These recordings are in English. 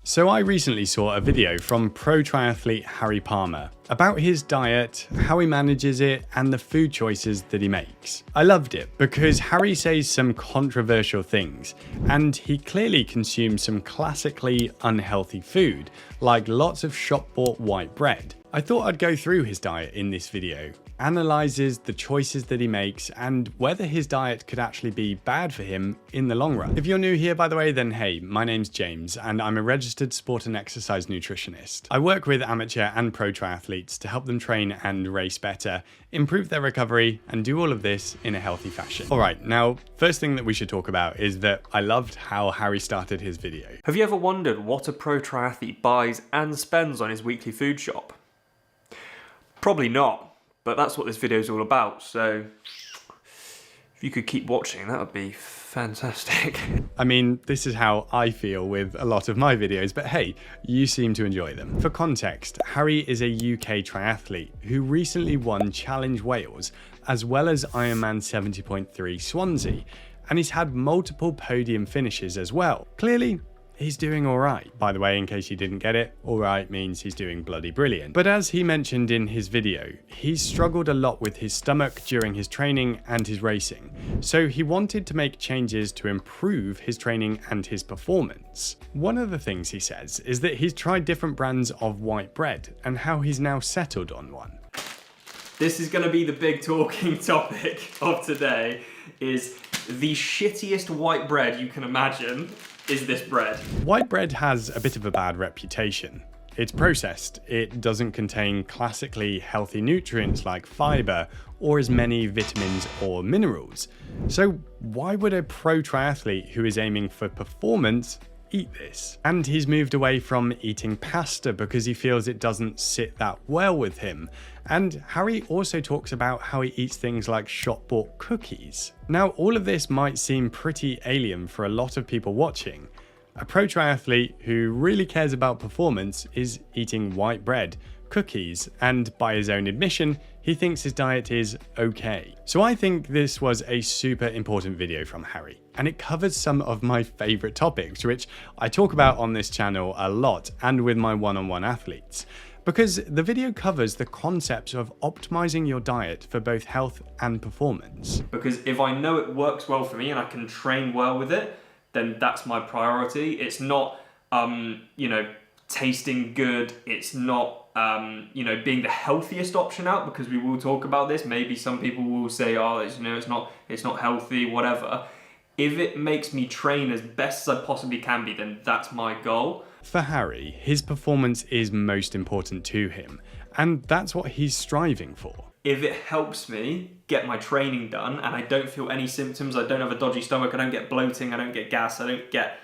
So I recently saw a video from pro triathlete Harry Palmer about his diet, how he manages it, and the food choices that he makes. I loved it because Harry says some controversial things, and he clearly consumes some classically unhealthy food, like lots of shop-bought white bread. I thought I'd go through his diet in this video, analyzes the choices that he makes and whether his diet could actually be bad for him in the long run. If you're new here, by the way, then hey, my name's James and I'm a registered sport and exercise nutritionist. I work with amateur and pro triathletes to help them train and race better, improve their recovery, and do all of this in a healthy fashion. All right, now, first thing that we should talk about is that I loved how Harry started his video. Have you ever wondered what a pro triathlete buys and spends on his weekly food shop? Probably not. But that's what this video is all about, so if you could keep watching, that would be fantastic. I mean, this is how I feel with a lot of my videos, but hey, you seem to enjoy them. For context, Harry is a UK triathlete who recently won Challenge Wales, as well as Ironman 70.3 Swansea, and he's had multiple podium finishes as well. Clearly, he's doing alright. By the way, in case you didn't get it, alright means he's doing bloody brilliant. But as he mentioned in his video, he's struggled a lot with his stomach during his training and his racing. So he wanted to make changes to improve his training and his performance. One of the things he says is that he's tried different brands of white bread and how he's now settled on one. This is going to be the big talking topic of today, is the shittiest white bread you can imagine. Is this bread. White bread has a bit of a bad reputation. It's processed, it doesn't contain classically healthy nutrients like fiber or as many vitamins or minerals. So why would a pro triathlete who is aiming for performance eat this? And he's moved away from eating pasta because he feels it doesn't sit that well with him. And Harry also talks about how he eats things like shop-bought cookies. Now, all of this might seem pretty alien for a lot of people watching. A pro triathlete who really cares about performance is eating white bread, cookies, and by his own admission, he thinks his diet is okay. So I think this was a super important video from Harry, and it covers some of my favorite topics, which I talk about on this channel a lot and with my one-on-one athletes. Because the video covers the concepts of optimizing your diet for both health and performance. Because if I know it works well for me and I can train well with it, then that's my priority. It's not, tasting good. It's not, being the healthiest option out, because we will talk about this. Maybe some people will say, oh, it's not healthy, whatever. If it makes me train as best as I possibly can be, then that's my goal. For Harry, his performance is most important to him, and that's what he's striving for. If it helps me get my training done and I don't feel any symptoms, I don't have a dodgy stomach, I don't get bloating, I don't get gas, I don't get,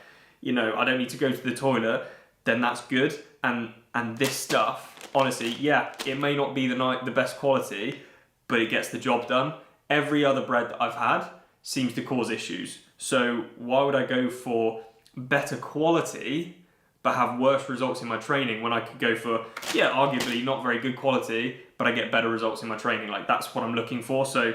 I don't need to go to the toilet, then that's good. And this stuff, honestly, yeah, it may not be the best quality, but it gets the job done. Every other bread that I've had seems to cause issues. So why would I go for better quality but have worse results in my training when I could go for, arguably not very good quality, but I get better results in my training? Like, that's what I'm looking for, so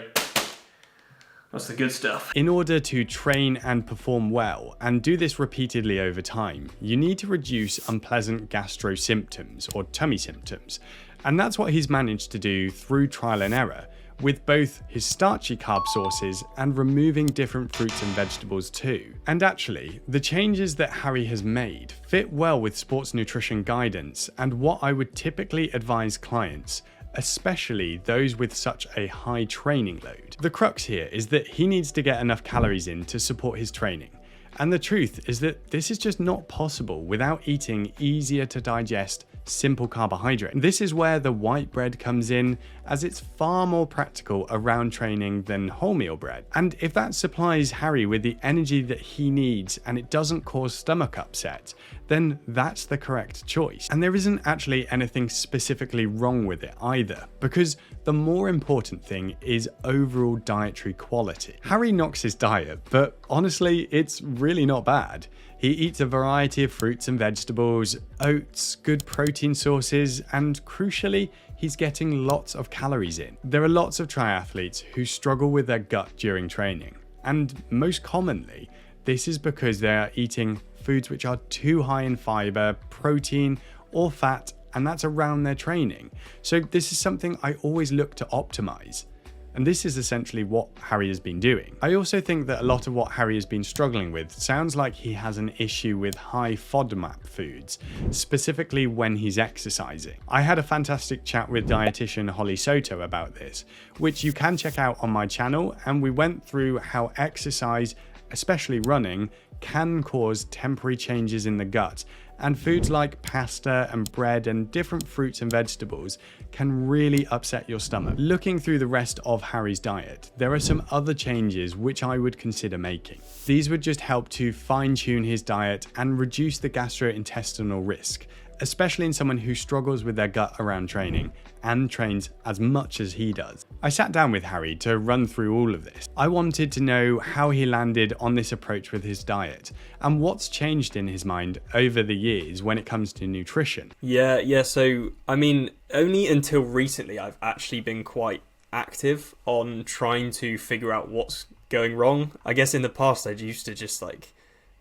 that's the good stuff. In order to train and perform well, and do this repeatedly over time, you need to reduce unpleasant gastro symptoms or tummy symptoms. And that's what he's managed to do through trial and error, with both his starchy carb sources and removing different fruits and vegetables too. And actually, the changes that Harry has made fit well with sports nutrition guidance and what I would typically advise clients, especially those with such a high training load. The crux here is that he needs to get enough calories in to support his training. And the truth is that this is just not possible without eating easier to digest, simple carbohydrate. This is where the white bread comes in, as it's far more practical around training than wholemeal bread. And if that supplies Harry with the energy that he needs and it doesn't cause stomach upset, then that's the correct choice. And there isn't actually anything specifically wrong with it either, because the more important thing is overall dietary quality. Harry knocks his diet, but honestly, it's really not bad. He eats a variety of fruits and vegetables, oats, good protein sources, and crucially, he's getting lots of calories in. There are lots of triathletes who struggle with their gut during training, and most commonly, This is because they are eating foods which are too high in fiber, protein, or fat, and that's around their training. So this is something I always look to optimize. And this is essentially what Harry has been doing. I also think that a lot of what Harry has been struggling with sounds like he has an issue with high FODMAP foods, specifically when he's exercising. I had a fantastic chat with dietitian Holly Soto about this, which you can check out on my channel, and we went through how exercise, especially running, can cause temporary changes in the gut, and foods like pasta and bread and different fruits and vegetables can really upset your stomach. Looking through the rest of Harry's diet, there are some other changes which I would consider making. These would just help to fine-tune his diet and reduce the gastrointestinal risk, especially in someone who struggles with their gut around training and trains as much as he does. I sat down with Harry to run through all of this. I wanted to know how he landed on this approach with his diet and what's changed in his mind over the years when it comes to nutrition. Yeah, so I mean, only until recently I've actually been quite active on trying to figure out what's going wrong. I guess in the past I used to just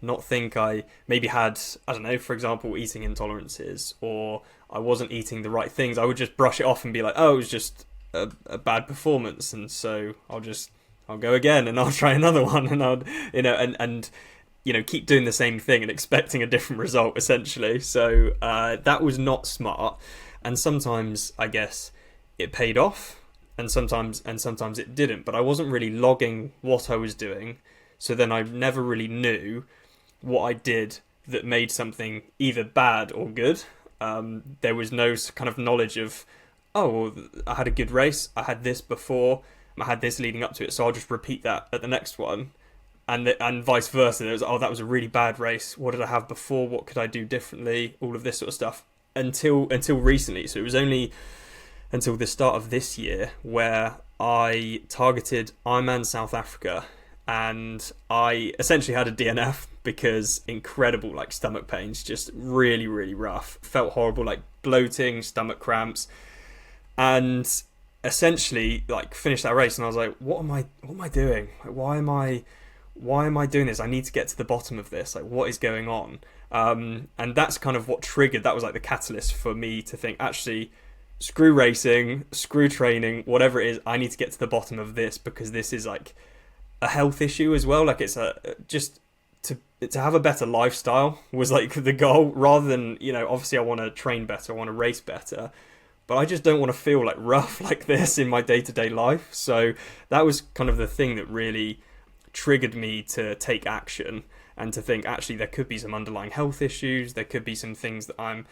not think I maybe had, I don't know, for example, eating intolerances, or I wasn't eating the right things. I would just brush it off and be like, oh, it was just a bad performance, and so I'll go again and I'll try another one, and I'll, and keep doing the same thing and expecting a different result, essentially. So that was not smart, and sometimes I guess it paid off, and sometimes it didn't. But I wasn't really logging what I was doing, so then I never really knew what I did that made something either bad or good. There was no kind of knowledge of, oh, well, I had a good race, I had this before, I had this leading up to it, so I'll just repeat that at the next one. And vice versa. There was, oh, that was a really bad race, what did I have before, what could I do differently, all of this sort of stuff. Until recently. So it was only until the start of this year where I targeted Ironman South Africa, and I essentially had a DNF because incredible stomach pains, just really, really rough. Felt horrible, bloating, stomach cramps, and essentially finished that race, and I was like, what am I doing? Why am I doing this? I need to get to the bottom of this. What is going on? And that's kind of what triggered. That was the catalyst for me to think, actually, screw racing, screw training, whatever it is. I need to get to the bottom of this, because this is a health issue as well. It's just to have a better lifestyle was the goal, rather than, obviously I want to train better, I want to race better, but I just don't want to feel rough like this in my day-to-day life. So that was kind of the thing that really triggered me to take action and to think, actually, there could be some underlying health issues, there could be some things that I'm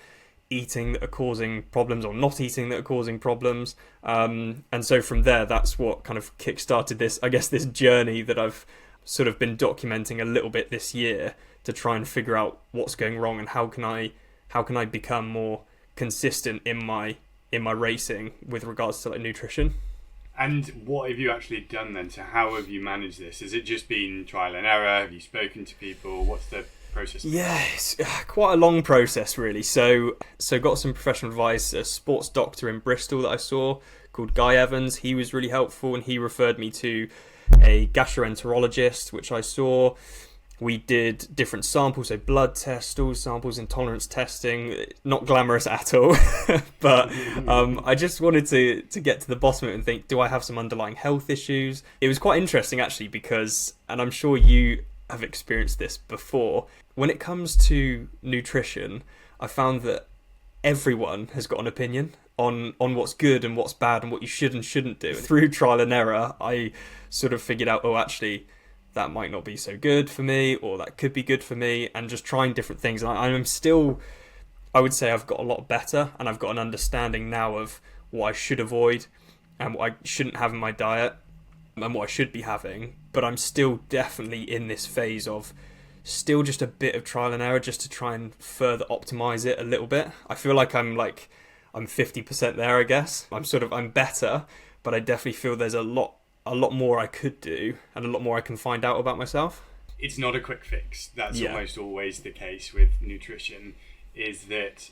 eating that are causing problems, or not eating that are causing problems. And so from there, that's what kind of kickstarted this journey that I've sort of been documenting a little bit this year, to try and figure out what's going wrong and how can I become more consistent in my racing with regards to nutrition. And what have you actually done then? So how have you managed this? Has it just been trial and error? Have you spoken to people? What's the process? Yeah, it's quite a long process, really. So got some professional advice. A sports doctor in Bristol that I saw called Guy Evans, he was really helpful, and he referred me to a gastroenterologist, which I saw. We did different samples, so blood tests, stool samples, intolerance testing. Not glamorous at all, but I just wanted to get to the bottom of it and think, do I have some underlying health issues? It was quite interesting, actually, because, and I'm sure you have experienced this before, when it comes to nutrition, I found that everyone has got an opinion on what's good and what's bad and what you should and shouldn't do. Through trial and error, I sort of figured out, oh, actually, that might not be so good for me, or that could be good for me, and just trying different things. And I'm still, I would say I've got a lot better, and I've got an understanding now of what I should avoid and what I shouldn't have in my diet and what I should be having. But I'm still definitely in this phase of still just a bit of trial and error, just to try and further optimize it a little bit. I feel like I'm 50% there, I guess. I'm better, but I definitely feel there's a lot more I could do and a lot more I can find out about myself. It's not a quick fix. That's almost always the case with nutrition, is that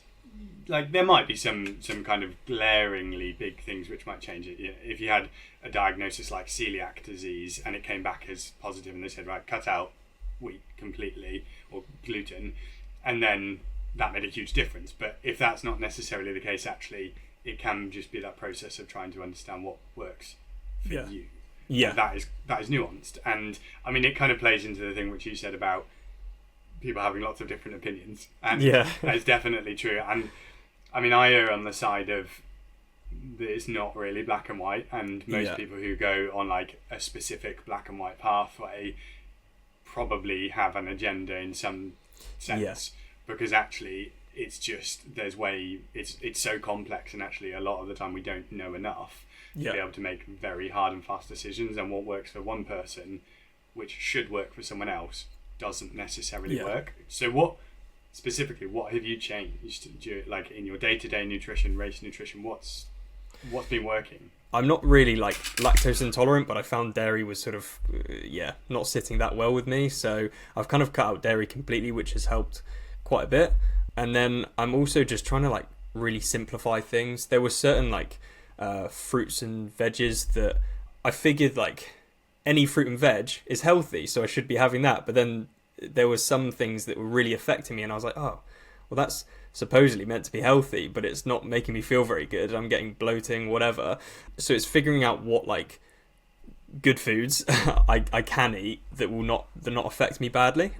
there might be some kind of glaringly big things which might change it. If you had a diagnosis like celiac disease and it came back as positive and they said, right, cut out wheat completely or gluten, and then that made a huge difference. But if that's not necessarily the case, actually, it can just be that process of trying to understand what works for you. Yeah. And that is nuanced. And I mean, it kind of plays into the thing which you said about people having lots of different opinions. And that is definitely true. And I mean, I err on the side of that it's not really black and white. And most people who go on like a specific black and white pathway probably have an agenda in some sense, because actually it's just it's so complex, and actually a lot of the time we don't know enough to be able to make very hard and fast decisions, and what works for one person which should work for someone else doesn't necessarily work. So what have you changed like in your day-to-day nutrition, race nutrition? What's been working? I'm not really like lactose intolerant, but I found dairy was sort of not sitting that well with me, so I've kind of cut out dairy completely, which has helped quite a bit. And then I'm also just trying to like really simplify things. There were certain like fruits and veggies that I figured like any fruit and veg is healthy, so I should be having that. But then there were some things that were really affecting me, and I was like, oh, well, that's supposedly meant to be healthy, but it's not making me feel very good. I'm getting bloating, whatever. So it's figuring out what like good foods I can eat that not affect me badly.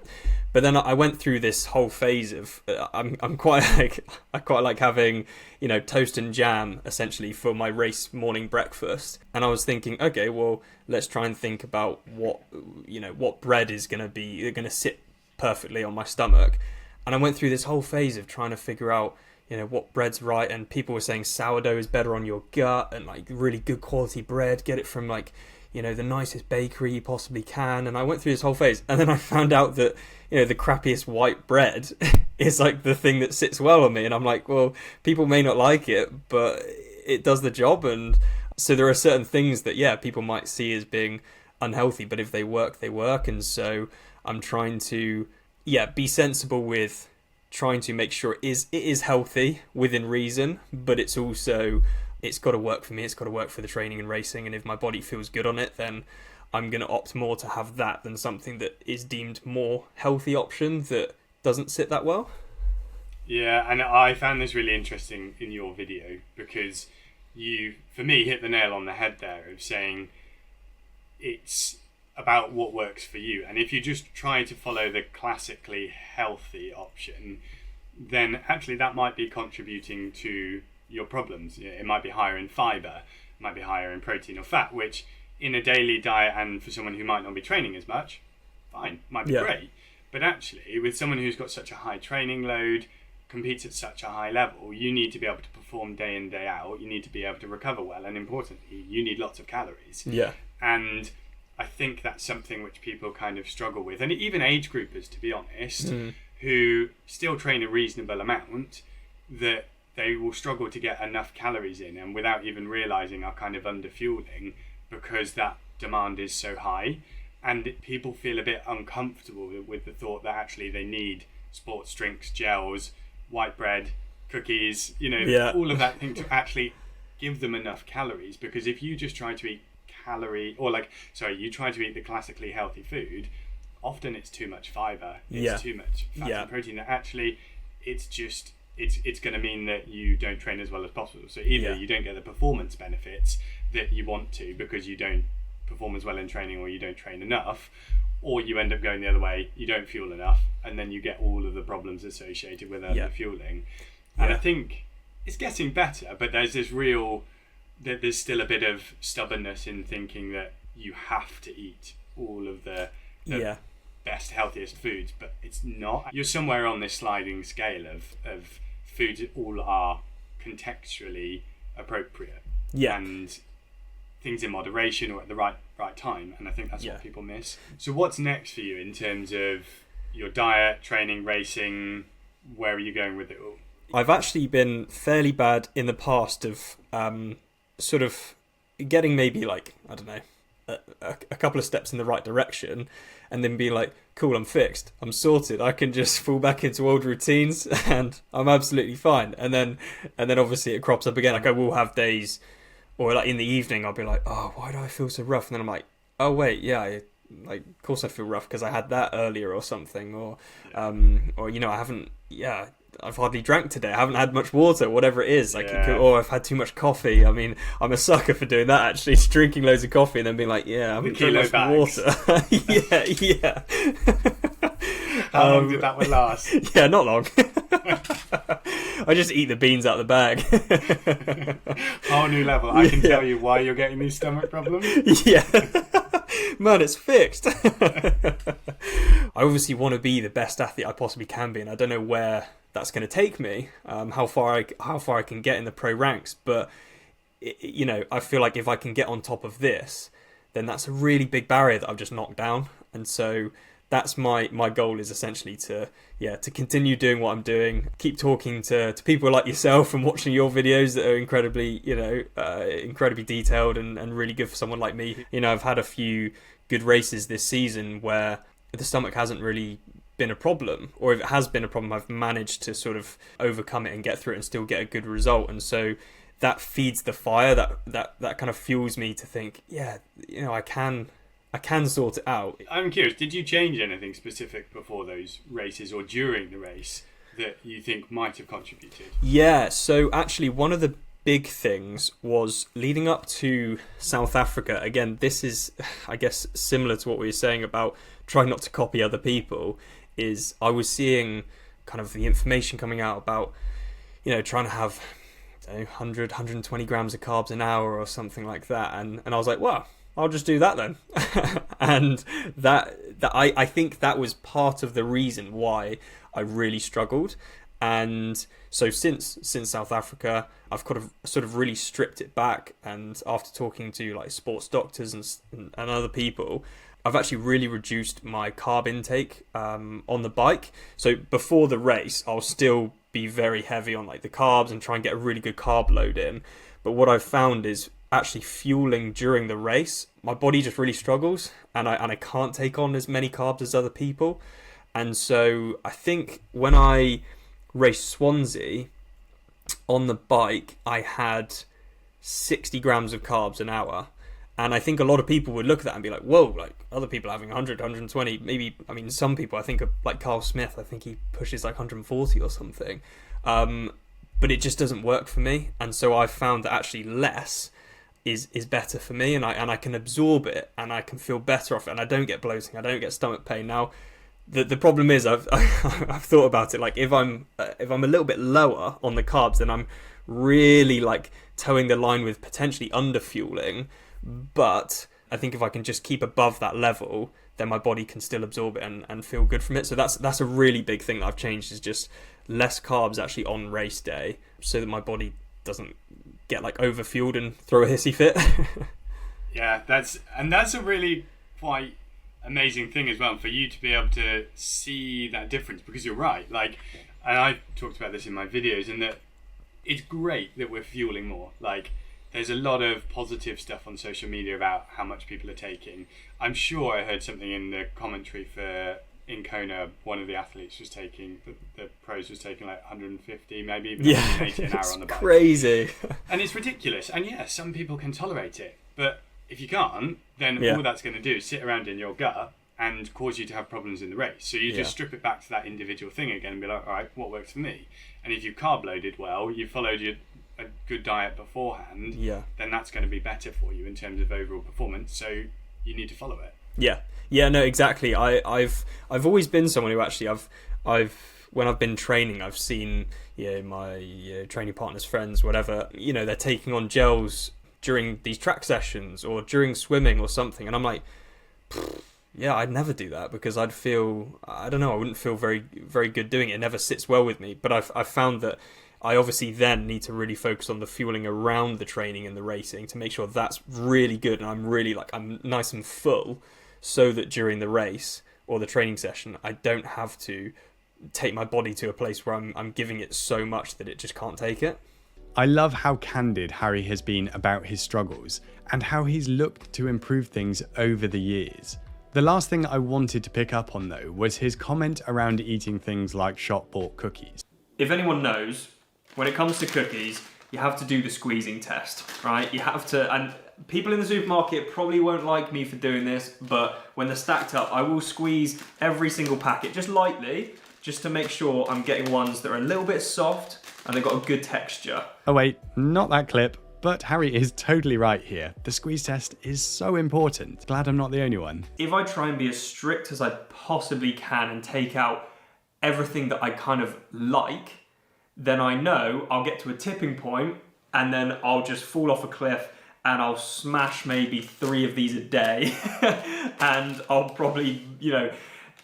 But then I went through this whole phase of I quite like having, you know, toast and jam essentially for my race morning breakfast. And I was thinking, okay, well, let's try and think about what bread is going to sit perfectly on my stomach. And I went through this whole phase of trying to figure out, you know, what bread's right. And people were saying sourdough is better on your gut, and like really good quality bread, get it from like, you know, the nicest bakery you possibly can. And I went through this whole phase, and then I found out that, you know, the crappiest white bread is like the thing that sits well on me. And I'm like, well, people may not like it, but it does the job. And so there are certain things that, people might see as being unhealthy, but if they work, they work. And so I'm trying to, be sensible with trying to make sure it is healthy within reason, but it's got to work for me. It's got to work for the training and racing. And if my body feels good on it, then I'm going to opt more to have that than something that is deemed more healthy option that doesn't sit that well. Yeah, and I found this really interesting in your video, because you, for me, hit the nail on the head there of saying it's about what works for you. And if you just try to follow the classically healthy option, then actually that might be contributing to your problems. It might be higher in fibre, it might be higher in protein or fat, which in a daily diet and for someone who might not be training as much, fine, might be great. But actually, with someone who's got such a high training load, competes at such a high level, you need to be able to perform day in, day out. You need to be able to recover well, and importantly, you need lots of calories. Yeah. And I think that's something which people kind of struggle with, and even age groupers, to be honest, who still train a reasonable amount, that they will struggle to get enough calories in, and without even realising are kind of under-fueling, because that demand is so high. And people feel a bit uncomfortable with the thought that actually they need sports drinks, gels, white bread, cookies, all of that thing to actually give them enough calories. Because if you just try to eat you try to eat the classically healthy food, often it's too much fibre, it's too much fat and protein, that actually it's going to mean that you don't train as well as possible. So either you don't get the performance benefits that you want to because you don't perform as well in training, or you don't train enough, or you end up going the other way, you don't fuel enough, and then you get all of the problems associated with under-fueling. And I think it's getting better, but there's there's still a bit of stubbornness in thinking that you have to eat all of the best, healthiest foods, but it's not. You're somewhere on this sliding scale of foods that all are contextually appropriate. Yeah. And things in moderation or at the right time, and I think that's what people miss. So what's next for you in terms of your diet, training, racing? Where are you going with it all? I've actually been fairly bad in the past of sort of getting maybe like, I don't know, a couple of steps in the right direction, and then be like, cool, I'm fixed, I'm sorted, I can just fall back into old routines and I'm absolutely fine. And then obviously it crops up again. Like I will have days, or like in the evening I'll be like, oh, why do I feel so rough? And then I'm like, oh wait, like, of course I feel rough because I had that earlier or something, or you know, I've hardly drank today. I haven't had much water, whatever it is. Like, or I've had too much coffee. I mean, I'm a sucker for doing that, actually, drinking loads of coffee and then being like, I haven't drunk much water. Yeah. How long did that one last? Yeah, not long. I just eat the beans out of the bag. Whole new level. I can tell you why you're getting these stomach problems. Yeah. Man, it's fixed. I obviously want to be the best athlete I possibly can be, and I don't know where that's going to take me, how far I can get in the pro ranks. But you know, I feel like if I can get on top of this, then that's a really big barrier that I've just knocked down. And so that's my goal, is essentially to continue doing what I'm doing, keep talking to people like yourself and watching your videos that are incredibly detailed and really good for someone like me. You know, I've had a few good races this season where the stomach hasn't really been a problem, or if it has been a problem, I've managed to sort of overcome it and get through it and still get a good result. And so that feeds the fire, that kind of fuels me to think, I can sort it out. I'm curious, did you change anything specific before those races or during the race that you think might have contributed? Yeah, so actually one of the big things was leading up to South Africa. Again, this is, I guess, similar to what we were saying about trying not to copy other people, is I was seeing kind of the information coming out about, trying to have 100, 120 grams of carbs an hour or something like that. And I was like, well, I'll just do that then. And that I think that was part of the reason why I really struggled. And so since South Africa, I've kind of sort of really stripped it back. And after talking to like sports doctors and other people, I've actually really reduced my carb intake on the bike. So before the race, I'll still be very heavy on like the carbs and try and get a really good carb load in. But what I've found is actually fueling during the race, my body just really struggles, and I can't take on as many carbs as other people. And so I think when I raced Swansea on the bike, I had 60 grams of carbs an hour. And I think a lot of people would look at that and be like, whoa, like other people are having 100, 120, maybe, I mean, some people, I think like Carl Smith, I think he pushes like 140 or something. But it just doesn't work for me. And so I've found that actually less is better for me, and I can absorb it and I can feel better off it, and I don't get bloating, I don't get stomach pain. Now, the problem is I've thought about it, like if I'm a little bit lower on the carbs, then I'm really like towing the line with potentially under fueling. But I think if I can just keep above that level, then my body can still absorb it and feel good from it. So that's a really big thing that I've changed, is just less carbs actually on race day, so that my body doesn't get like overfueled and throw a hissy fit. Yeah, that's a really quite amazing thing as well, for you to be able to see that difference, because you're right, like, and I talked about this in my videos, and that it's great that we're fueling more. Like, there's a lot of positive stuff on social media about how much people are taking. I'm sure I heard something in the commentary in Kona, one of the athletes was taking, the pros was taking like 150, maybe even 180 an hour on the bike. Crazy. And it's ridiculous. And yeah, some people can tolerate it. But if you can't, then all that's going to do is sit around in your gut and cause you to have problems in the race. So you just strip it back to that individual thing again and be like, all right, what works for me? And if you carb loaded well, you followed a good diet beforehand, then that's going to be better for you in terms of overall performance. So you need to follow it. Yeah, no, exactly. I've always been someone who actually I've when I've been training, I've seen my training partners, friends, whatever, they're taking on gels during these track sessions or during swimming or something, and I'm like, I'd never do that, because I'd feel, I don't know, I wouldn't feel very, very good doing it. It never sits well with me. But I've found that I obviously then need to really focus on the fueling around the training and the racing to make sure that's really good and I'm nice and full, so that during the race or the training session, I don't have to take my body to a place where I'm giving it so much that it just can't take it. I love how candid Harry has been about his struggles and how he's looked to improve things over the years. The last thing I wanted to pick up on, though, was his comment around eating things like shop-bought cookies. If anyone knows, when it comes to cookies, you have to do the squeezing test, right? You have to, and People in the supermarket probably won't like me for doing this, but when they're stacked up, I will squeeze every single packet just lightly, just to make sure I'm getting ones that are a little bit soft and they've got a good texture. Oh wait, not that clip. But Harry is totally right here. The squeeze test is so important. Glad I'm not the only one. If I try and be as strict as I possibly can and take out everything that I kind of like, then I know I'll get to a tipping point and then I'll just fall off a cliff and I'll smash maybe 3 of these a day and I'll probably,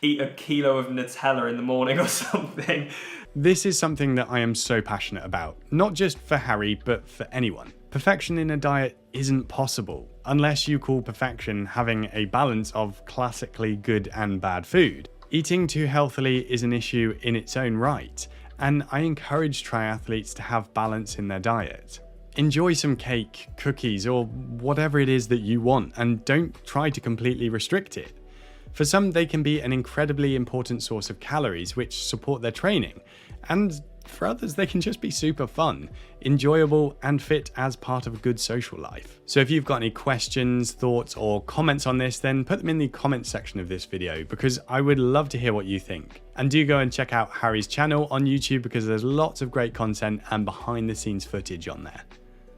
eat a kilo of Nutella in the morning or something. This is something that I am so passionate about, not just for Harry, but for anyone. Perfection in a diet isn't possible unless you call perfection having a balance of classically good and bad food. Eating too healthily is an issue in its own right, and I encourage triathletes to have balance in their diet. Enjoy some cake, cookies, or whatever it is that you want, and don't try to completely restrict it. For some, they can be an incredibly important source of calories which support their training, and for others, they can just be super fun, enjoyable, and fit as part of a good social life. So if you've got any questions, thoughts, or comments on this, then put them in the comments section of this video, because I would love to hear what you think. And do go and check out Harry's channel on YouTube, because there's lots of great content and behind the scenes footage on there.